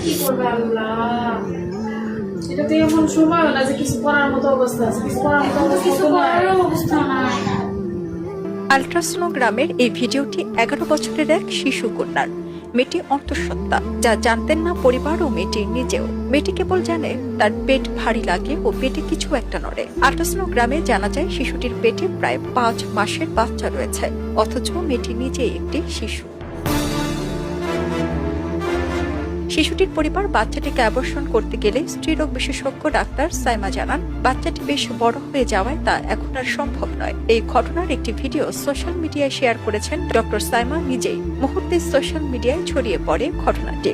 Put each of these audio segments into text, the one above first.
কি করবে আল্লাহ? এটা তো এমন সময় না যে কিছু করার মতো অবস্থা আছে, কিছু করার মতো কিছু করার অবস্থা নাই। আল্ট্রাসোনোগ্রামের এই ভিডিওটি 11 বছরের এক শিশু কন্যার। মেয়েটি অন্তঃসত্ত্বা, যা জানতেন না পরিবার ও মেয়েটি নিজেও। মেয়েটি কেবল জানে তার পেট ভারী লাগে ও পেটে কিছু একটা নড়ে। আল্ট্রাসোনোগ্রামে জানা যায় শিশুটির পেটে প্রায় 5 মাসের বাচ্চা রয়েছে, অথচ মেয়েটি নিজেই একটি শিশু। শিশুটির পরিবার বাচ্চাটিকে অ্যাবর্শন করতে গেলে স্ত্রীরোগ বিশেষজ্ঞ ডাক্তার সাইমা জানান, বাচ্চাটি বেশ বড় হয়ে যাওয়ায় তা এখন আর সম্ভব নয়। এই ঘটনার একটি ভিডিও সোশ্যাল মিডিয়ায় শেয়ার করেছেন ডক্টর সাইমা নিজেই। মুহূর্তে সোশ্যাল মিডিয়ায় ছড়িয়ে পড়ে ঘটনাটি।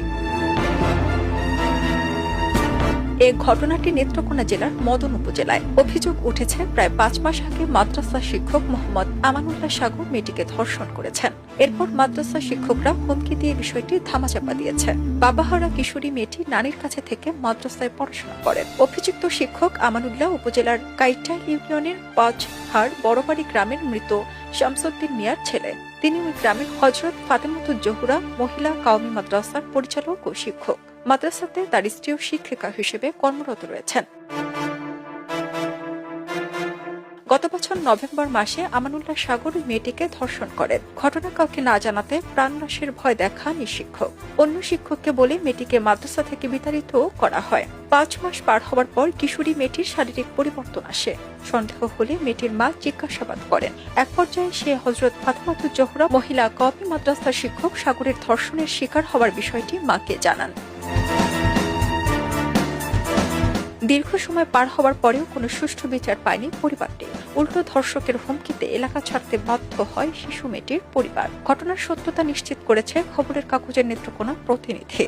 এই ঘটনাটি নেত্রকোনা জেলার মদন উপজেলায়। অভিযোগ উঠেছে, প্রায় 5 মাস আগে মাদ্রাসা শিক্ষক মোহাম্মদ আমানুল্লাহ সাগর মেয়েটিকে ধর্ষণ করেছেন। এরপর মাদ্রাসা শিক্ষকরা হুমকি দিয়ে বিষয়টি ধামাচাপা দিয়েছে। বাবাহারা কিশোরী মেয়েটি নানির কাছে থেকে মাদ্রাসায় পড়াশোনা করেন। অভিযুক্ত শিক্ষক আমানুল্লাহ উপজেলার কাইটাইল ইউনিয়নের 5 হার বড়বাড়ি গ্রামের মৃত শামসুদ্দিন মিয়ার ছেলে। তিনি ওই গ্রামের হযরত ফাতেমাতুজ জোহরা মহিলা কওমি মাদ্রাসার পরিচালক ও শিক্ষক। মাদ্রাসাতে তার স্ত্রীও শিক্ষিকা হিসেবে কর্মরত রয়েছেন। গত বছর নভেম্বর মাসে আমানুল্লাহ সাগর মেয়েটিকে ধর্ষণ করেন। ঘটনা কাউকে না জানাতে প্রাণনাশের ভয় দেখান এই শিক্ষক। অন্য শিক্ষককে বলে মেয়েটিকে মাদ্রাসা থেকে বিতাড়িত করা হয়। 5 মাস পার হওয়ার পর কিশোরী মেয়েটির শারীরিক পরিবর্তন আসে। সন্দেহ হলে মেয়েটির মা জিজ্ঞাসাবাদ করেন। এক পর্যায়ে সে হযরত ফাতেমাতুজ জোহরা মহিলা কওমি মাদ্রাসার শিক্ষক সাগরের ধর্ষণের শিকার হওয়ার বিষয়টি মাকে জানান। দীর্ঘ সময় পার হওয়ার পরেও কোনো সুষ্ঠু বিচার পায়নি পরিবারটি। উল্টো ধর্ষকের হুমকিতে এলাকা ছাড়তে বাধ্য হয় শিশু মেয়েটির পরিবার। ঘটনার সত্যতা নিশ্চিত করেছে খবরের কাগজের নেত্রকোনা প্রতিনিধি।